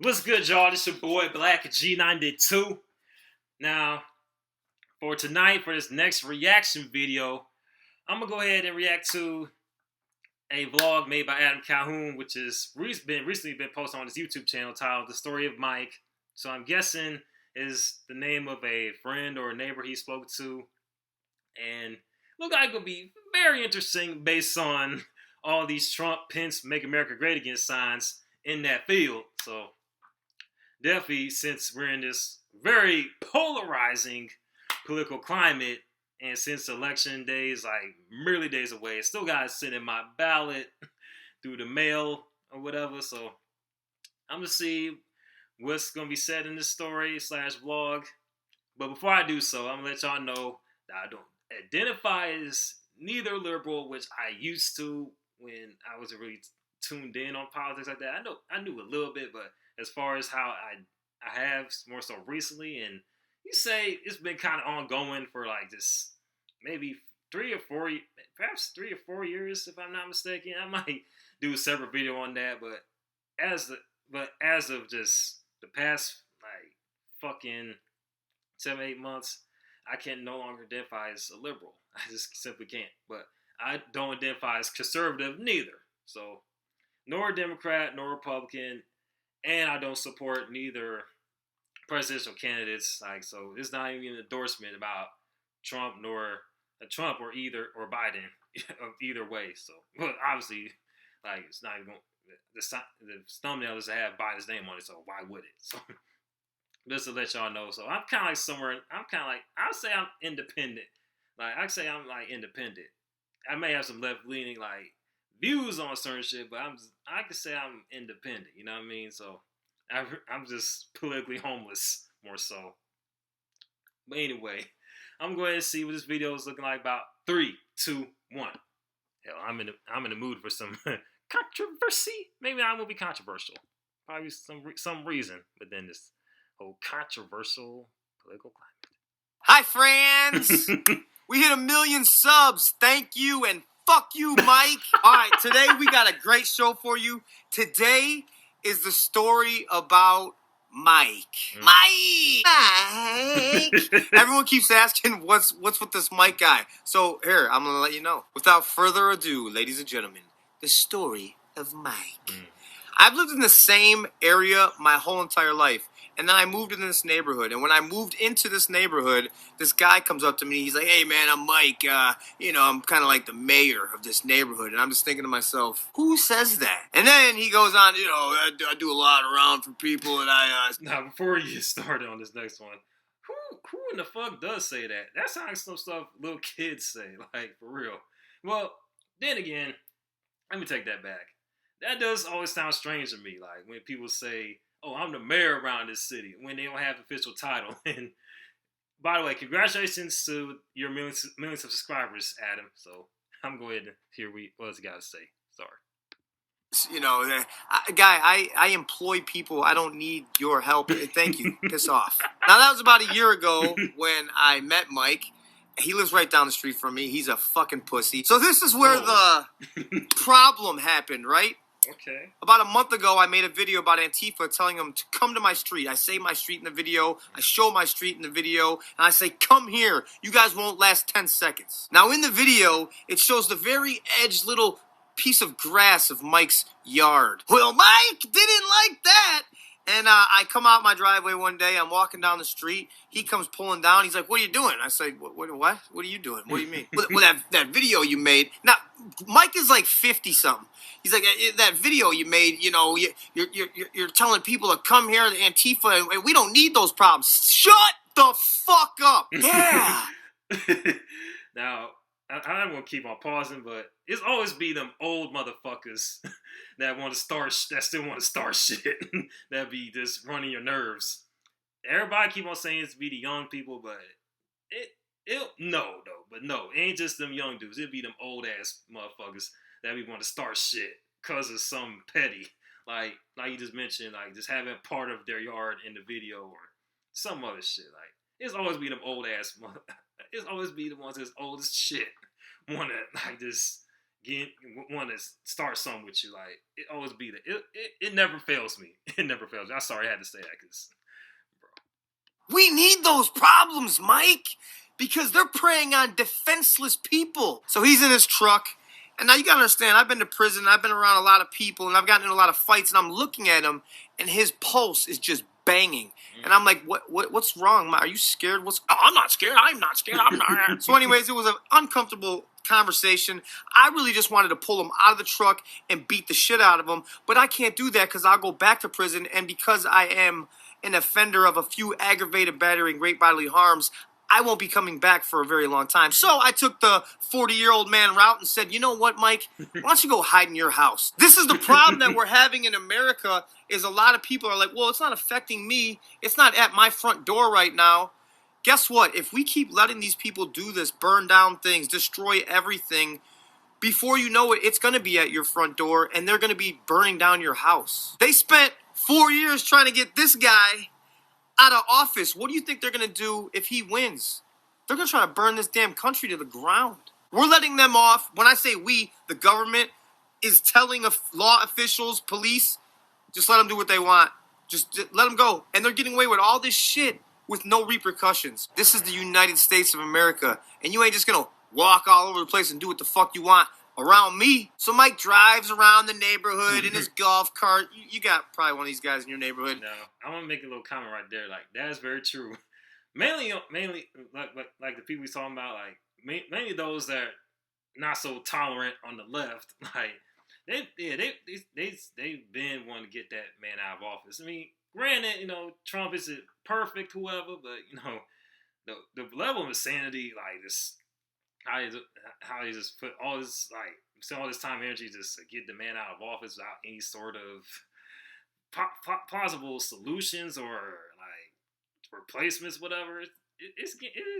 What's good, y'all? This your boy Black G92. Now, for tonight, for this next reaction video, I'm gonna go ahead and react to a vlog made by Adam Calhoun, which has recently been posted on his YouTube channel titled "The Story of Mike." So I'm guessing is the name of a friend or a neighbor he spoke to, and look like it'll be very interesting based on all these Trump, Pence, "Make America Great Again" signs in that field. So definitely, since we're in this very polarizing political climate, and since election day is like merely days away, I still gotta send in my ballot through the mail or whatever. So I'm gonna see what's gonna be said in this story slash vlog. But before I do so, I'm gonna let y'all know that I don't identify as neither liberal, which I used to when I wasn't really tuned in on politics like that. I knew a little bit, but as far as how I have more so recently, and you say it's been kind of ongoing for like this maybe 3 or 4, perhaps 3 or 4 years, if I'm not mistaken. I might do a separate video on that, but as of just the past like fucking 7 8 months, I can no longer identify as a liberal. I just simply can't. But I don't identify as conservative neither. So nor Democrat nor Republican, and I don't support neither presidential candidates. Like, so it's not even an endorsement about Trump or Biden of either way. So, well, obviously, like it's not even the thumbnail doesn't have Biden's name on it, so why would it? So just to let y'all know. So I'm kind of like somewhere. I'm kind of like I would say I'm independent. Like I say I'm like independent. I may have some left leaning like views on certain shit, but I can say I'm independent. You know what I mean? So I'm just politically homeless more so. But anyway, I'm going to see what this video is looking like. About 3, 2, 1. Hell, I'm in the mood for some controversy. Maybe I won't be controversial. Probably some reason within this whole controversial political Hi, friends. We hit 1 million subs. Thank you, and fuck you, Mike. All right, today we got a great show for you. Today is the story about Mike. Mike. Everyone keeps asking what's with this Mike guy. So here, I'm gonna let you know. Without further ado, ladies and gentlemen, the story of Mike. I've lived in the same area my whole entire life. And then I moved into this neighborhood. And when I moved into this neighborhood, this guy comes up to me. He's like, hey, man, I'm Mike. I'm kind of like the mayor of this neighborhood. And I'm just thinking to myself, who says that? And then he goes on, I do a lot around for people. And Now, before you get started on this next one, who in the fuck does say that? That sounds like some stuff little kids say, like, for real. Well, then again, let me take that back. That does always sound strange to me, like when people say, oh, I'm the mayor around this city, when they don't have an official title. And by the way, congratulations to your millions of subscribers, Adam. So I'm going to hear what else you got to say. Sorry. Guy, I employ people. I don't need your help. Thank you. Piss off. Now, that was about a year ago when I met Mike. He lives right down the street from me. He's a fucking pussy. So this is where the problem happened, right? Okay. About a month ago, I made a video about Antifa telling them to come to my street. I say my street in the video. I show my street in the video. And I say, come here. You guys won't last 10 seconds. Now, in the video, it shows the very edge little piece of grass of Mike's yard. Well, Mike didn't like that. And I come out my driveway one day. I'm walking down the street. He comes pulling down. He's like, what are you doing? I say, what? What are you doing? What do you mean? Well, that video you made. Now, Mike is like 50-something. He's like, that video you made, you're telling people to come here, Antifa, and we don't need those problems. Shut the fuck up. Yeah. Now, I'm going to keep on pausing, but it's always be them old motherfuckers that still want to start shit. That be just running your nerves. Everybody keep on saying it's be the young people, but it ain't just them young dudes. It be them old ass motherfuckers that we want to start shit because of some petty, like you just mentioned, like just having part of their yard in the video or some other shit. Like it's always be them old ass. It's always be the ones that's old as shit want to like just want to start something with you. Like it always be that. It never fails me. It never fails me. I'm sorry I had to say that because, bro. We need those problems, Mike, because they're preying on defenseless people. So he's in his truck. And now you gotta understand, I've been to prison, I've been around a lot of people, and I've gotten in a lot of fights, and I'm looking at him, and his pulse is just banging. And I'm like, what's wrong? Are you scared? I'm not scared. I'm not scared. I'm not. So anyways, it was an uncomfortable conversation. I really just wanted to pull him out of the truck and beat the shit out of him, but I can't do that because I'll go back to prison, and because I am an offender of a few aggravated battery and great bodily harms, I won't be coming back for a very long time. So I took the 40-year-old man route and said, you know what, Mike? Why don't you go hide in your house? This is the problem that we're having in America is a lot of people are like, well, it's not affecting me. It's not at my front door right now. Guess what? If we keep letting these people do this, burn down things, destroy everything, before you know it, it's going to be at your front door and they're going to be burning down your house. They spent 4 years trying to get this guy out of office. What do you think they're going to do if he wins? They're going to try to burn this damn country to the ground. We're letting them off. When I say we, the government is telling law officials, police, just let them do what they want. Just let them go. And they're getting away with all this shit with no repercussions. This is the United States of America. And you ain't just going to walk all over the place and do what the fuck you want around me. So Mike drives around the neighborhood in his golf cart. You got probably one of these guys in your neighborhood. No, I want to make a little comment right there. Like that is very true. Mainly like the people we talking about. Like mainly those that are not so tolerant on the left. Like they've been wanting to get that man out of office. I mean, granted, Trump isn't perfect, whoever, but the level of insanity, like this. How he just put all this spend all this time and energy just to get the man out of office without any sort of plausible solutions or like replacements, whatever. It is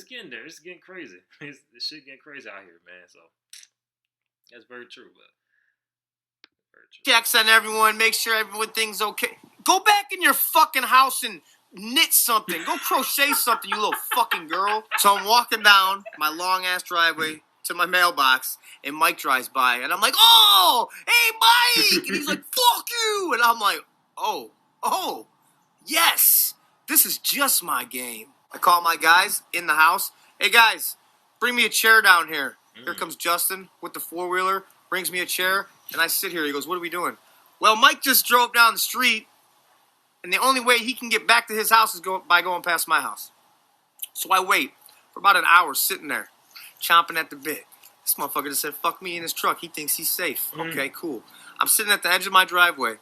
getting there. It's getting crazy. This shit getting crazy out here, man. So that's very true, but very true. Checks on everyone. Make sure everything's okay. Go back in your fucking house and knit something. Go crochet something, you little fucking girl. So I'm walking down my long-ass driveway to my mailbox, and Mike drives by, and I'm like, oh, hey, Mike! And he's like, fuck you! And I'm like, oh, yes, this is just my game. I call my guys in the house. Hey, guys, bring me a chair down here. Here comes Justin with the four-wheeler, brings me a chair, and I sit here. He goes, what are we doing? Well, Mike just drove down the street, and the only way he can get back to his house is by going past my house. So I wait for about an hour sitting there, chomping at the bit. This motherfucker just said, fuck me in his truck. He thinks he's safe. Okay, cool. I'm sitting at the edge of my driveway.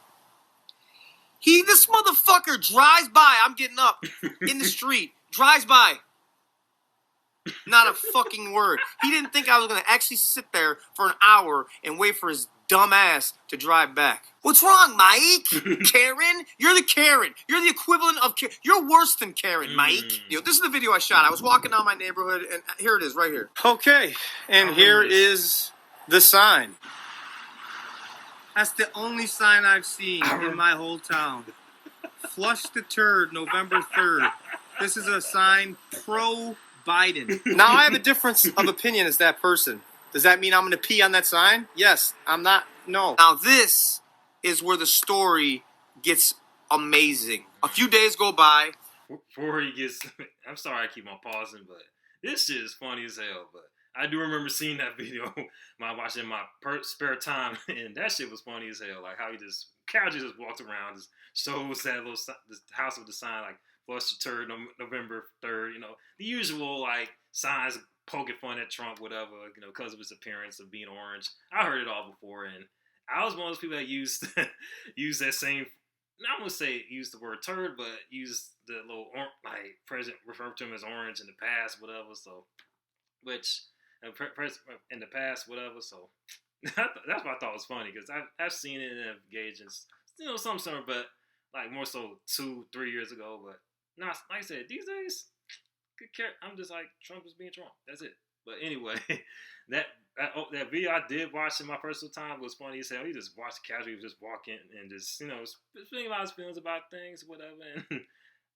This motherfucker drives by. I'm getting up in the street. Drives by. Not a fucking word. He didn't think I was going to actually sit there for an hour and wait for his dumb ass to drive back. What's wrong, Mike? Karen? You're the Karen. You're the equivalent of Karen. You're worse than Karen, Mike. This is the video I shot. I was walking down my neighborhood, and here it is, right here. Okay, and here is the sign. That's the only sign I've seen in my whole town. Flush the turd, November 3rd. This is a sign pro-Biden. Now, I have a difference of opinion as that person. Does that mean I'm going to pee on that sign? Yes. I'm not. No. Now, this is where the story gets amazing. A few days go by. Before he gets... I'm sorry I keep on pausing, but this shit is funny as hell. But I do remember seeing that video when I watched it in my spare time, and that shit was funny as hell. Like how he just casually just walked around, just shows that little the house with the sign, like, flush the turd, November 3rd, the usual, like, signs poking fun at Trump, whatever, because of his appearance of being orange. I heard it all before, and I was one of those people that used that same, I wouldn't say use the word turd, but use the little, like, president referred to him as orange in the past, whatever, so, which, in the past, whatever, so, that's what I thought was funny, because I've seen it and engaged in, some summer, but, like, more so 2-3 years ago, but, not, like I said, these days, I'm just like, Trump is being Trump. That's it. But anyway, that video I did watch in my personal time was funny as hell. He just watched casually, just walking and just, thinking about his feelings about things, whatever. And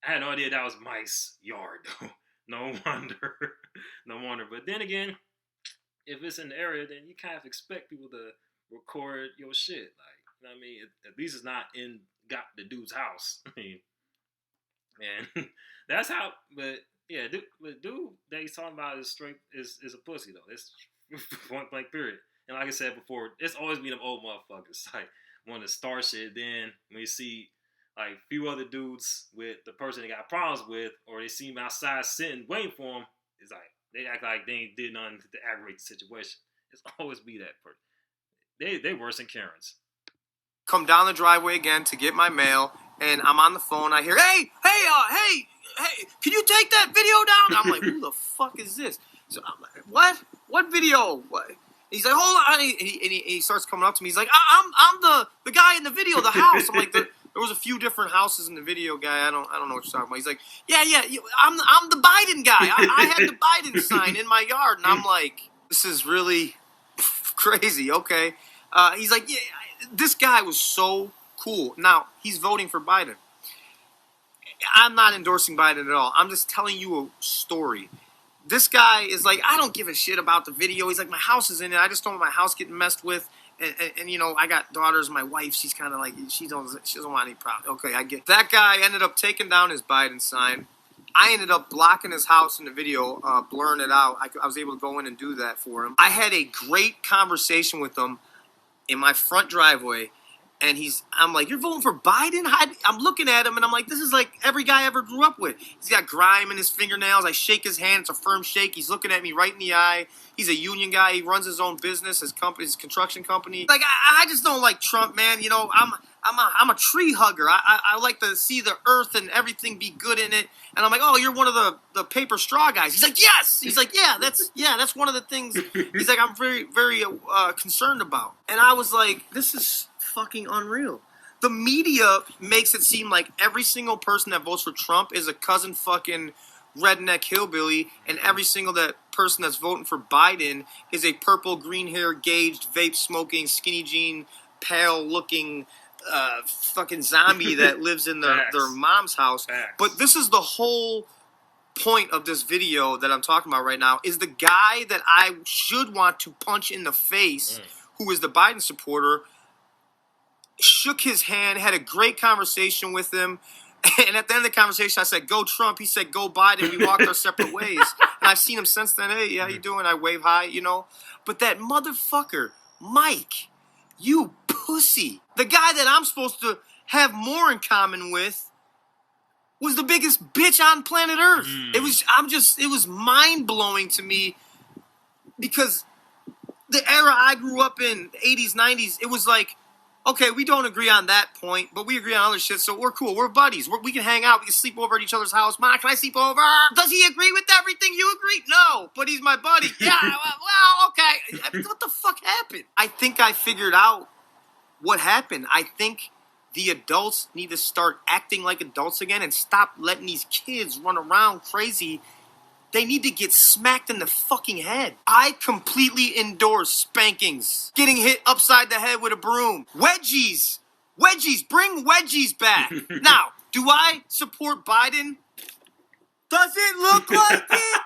I had no idea that was Mike's yard, though. No wonder. But then again, if it's in the area, then you kind of expect people to record your shit. Like, you know what I mean? At least it's not in got the dude's house. I mean, and that's how. But yeah, dude that he's talking about is straight is a pussy though. It's point blank period. And like I said before, it's always been them old motherfuckers like want to start shit. Then when you see like a few other dudes with the person they got problems with, or they see him outside sitting waiting for him, it's like they act like they ain't did nothing to aggravate the situation. It's always be that person. They worse than Karens. Come down the driveway again to get my mail, and I'm on the phone. I hear, hey, can you take that video down? I'm like, who the fuck is this? So I'm like, what video? What? He's like, hold on, and he starts coming up to me. He's like, I'm the guy in the video, the house. I'm like, there was a few different houses in the video, guy. I don't know what you're talking about. He's like, yeah, I'm the Biden guy. I had the Biden sign in my yard, and I'm like, this is really crazy. Okay. He's like, yeah, this guy was so cool. Now he's voting for Biden. I'm not endorsing Biden at all. I'm just telling you a story. This guy is like, I don't give a shit about the video. He's like, my house is in it. I just don't want my house getting messed with. And you know, I got daughters. My wife, she's kind of like, she doesn't want any problem. Okay, I get that guy ended up taking down his Biden sign. I ended up blocking his house in the video, blurring it out. I was able to go in and do that for him. I had a great conversation with him in my front driveway. And I'm like, you're voting for Biden? I'm looking at him, and I'm like, this is like every guy I ever grew up with. He's got grime in his fingernails. I shake his hand. It's a firm shake. He's looking at me right in the eye. He's a union guy. He runs his own business, his construction company. Like, I just don't like Trump, man. You know, I'm a tree hugger. I like to see the earth and everything be good in it. And I'm like, oh, you're one of the paper straw guys. He's like, yes. He's like, that's one of the things. He's like, I'm very, very concerned about. And I was like, this is fucking unreal. The media makes it seem like every single person that votes for Trump is a cousin fucking redneck hillbilly, and every single person that's voting for Biden is a purple, green hair, gauged, vape smoking, skinny jean, pale looking fucking zombie that lives in their mom's house. Facts. But this is the whole point of this video that I'm talking about right now, is the guy that I should want to punch in the face, who is the Biden supporter, shook his hand, had a great conversation with him, and at the end of the conversation, I said, go Trump. He said, go Biden. We walked our separate ways. And I've seen him since then. Hey, how you doing? I wave hi, you know. But that motherfucker, Mike, you pussy. The guy that I'm supposed to have more in common with was the biggest bitch on planet Earth. It was mind-blowing to me, because the era I grew up in, 80s, 90s, it was like, okay, we don't agree on that point, but we agree on other shit, so we're cool. We're buddies. We can hang out. We can sleep over at each other's house. Ma, can I sleep over? Does he agree with everything you agree? No, but he's my buddy. Yeah, well, okay. What the fuck happened? I think I figured out what happened. I think the adults need to start acting like adults again and stop letting these kids run around crazy. They need to get smacked in the fucking head. I completely endorse spankings. Getting hit upside the head with a broom. Wedgies. Bring wedgies back. Now, do I support Biden? Does it look like it?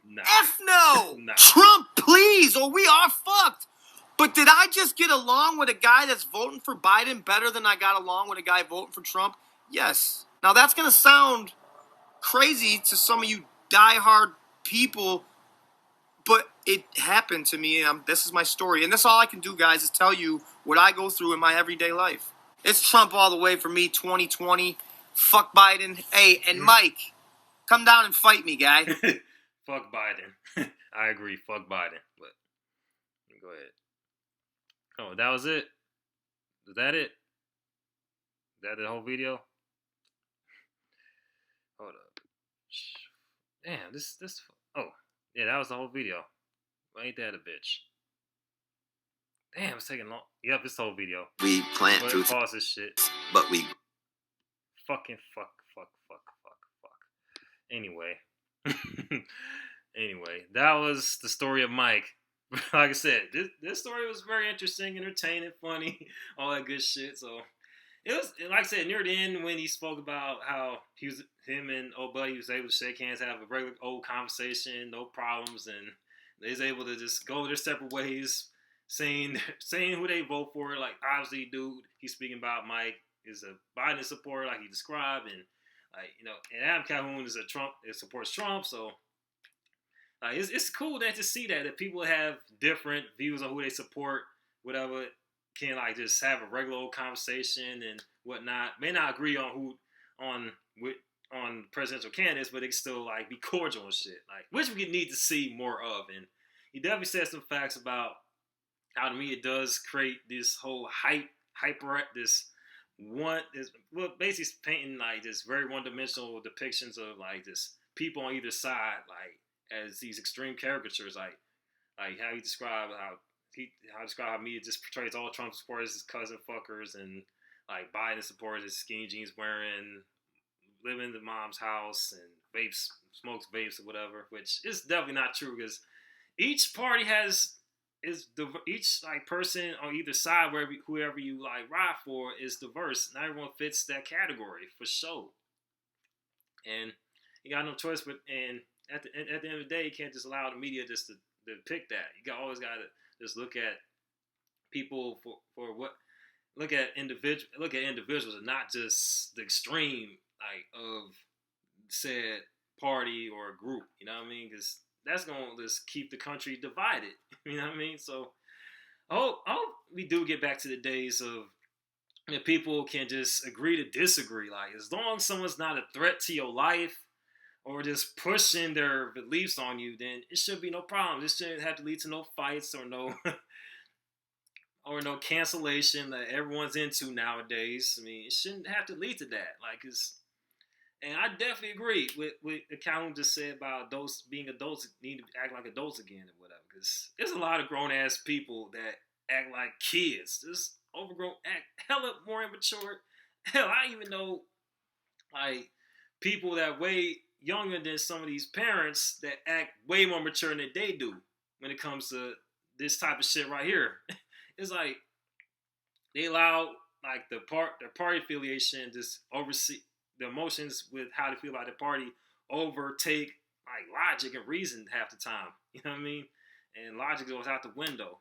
No. F no. No. Trump, please, or we are fucked. But did I just get along with a guy that's voting for Biden better than I got along with a guy voting for Trump? Yes. Now, that's going to sound crazy to some of you diehard people, but it happened to me, and this is my story. And that's all I can do, guys, is tell you what I go through in my everyday life. It's Trump all the way for me, 2020. Fuck Biden. Hey, and Mike, come down and fight me, guy. Fuck Biden. I agree, fuck Biden. But go ahead. Oh, that was it? Is that it? Is that the whole video? Hold up. Damn, this. Oh, yeah, that was the whole video. Ain't that a bitch? Damn, it's taking long. Yep, this whole video. We plant truth. Pause this shit. But we fucking fuck. Anyway. Anyway, that was the story of Mike. Like I said, this story was very interesting, entertaining, funny, all that good shit. So it was, like I said, near the end when he spoke about how him and old buddy was able to shake hands, have a regular old conversation, no problems, and they're able to just go their separate ways, saying who they vote for. Like obviously, dude, he's speaking about Mike is a Biden supporter, like he described, and like and Adam Calhoun is a Trump, it supports Trump, so. It's cool to see that people have different views on who they support, whatever, can like just have a regular old conversation and whatnot. May not agree on on presidential candidates, but they can still like be cordial and shit. Like which we need to see more of. And he definitely said some facts about how the media does create this whole well basically painting like this very one dimensional depictions of like this people on either side like as these extreme caricatures like how he described how media just portrays all Trump supporters as cousin fuckers and like Biden supporters as skinny jeans wearing, living in the mom's house and smokes vapes or whatever, which is definitely not true because each party each like person on either side, whoever you like ride for, is diverse. Not everyone fits that category for sure, and you got no choice. But and at the end of the day, you can't just allow the media just to pick that. Always got to just look at people for what look at individuals and not just the extreme like of said party or group. You know what I mean? Because that's gonna just keep the country divided. You know what I mean? So I hope we do get back to the days of people can just agree to disagree. Like as long as someone's not a threat to your life or just pushing their beliefs on you, then it should be no problem. This shouldn't have to lead to no fights or no or no cancellation that everyone's into nowadays. I mean, it shouldn't have to lead to that. And I definitely agree with the Calhoun just said about adults being adults need to act like adults again or whatever. Because there's a lot of grown ass people that act like kids. Just overgrown, act hella more immature. Hell, I even know like people that way younger than some of these parents that act way more mature than they do when it comes to this type of shit right here. It's like they allow like their party affiliation just oversee the emotions with how they feel about the party overtake like logic and reason half the time. You know what I mean? And logic goes out the window.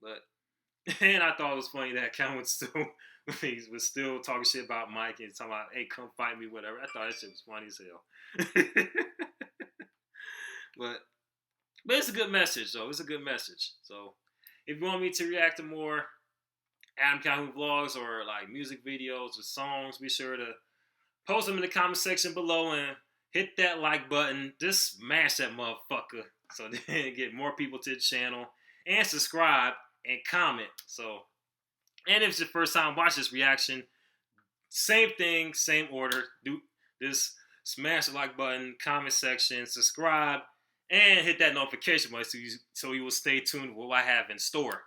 But and I thought it was funny that Calhoun was still talking shit about Mike and talking about, hey, come fight me, whatever. I thought that shit was funny as hell. but it's a good message though. It's a good message. So if you want me to react to more Adam Calhoun vlogs or like music videos or songs, be sure to post them in the comment section below and hit that like button. Just smash that motherfucker so then get more people to the channel and subscribe and comment. So, and if it's your first time watching this reaction, same thing, same order. Do this: smash the like button, comment section, subscribe, and hit that notification button so you will stay tuned with what I have in store.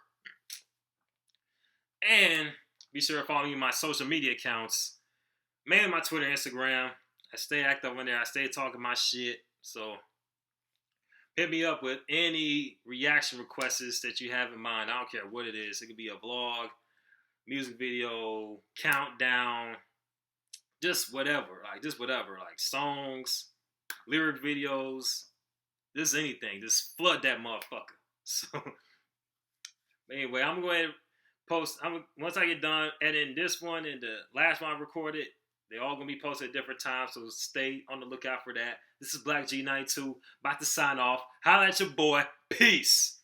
And be sure to follow me on my social media accounts, mainly my Twitter, Instagram. I stay active on there. I stay talking my shit. So hit me up with any reaction requests that you have in mind. I don't care what it is. It could be a vlog, music video, countdown, just whatever. Like songs, lyric videos, just anything. Just flood that motherfucker. So anyway, I'm going to post. Once I get done editing this one and the last one I recorded, they're all going to be posted at different times, so stay on the lookout for that. This is Black G92, about to sign off. Holla at your boy. Peace.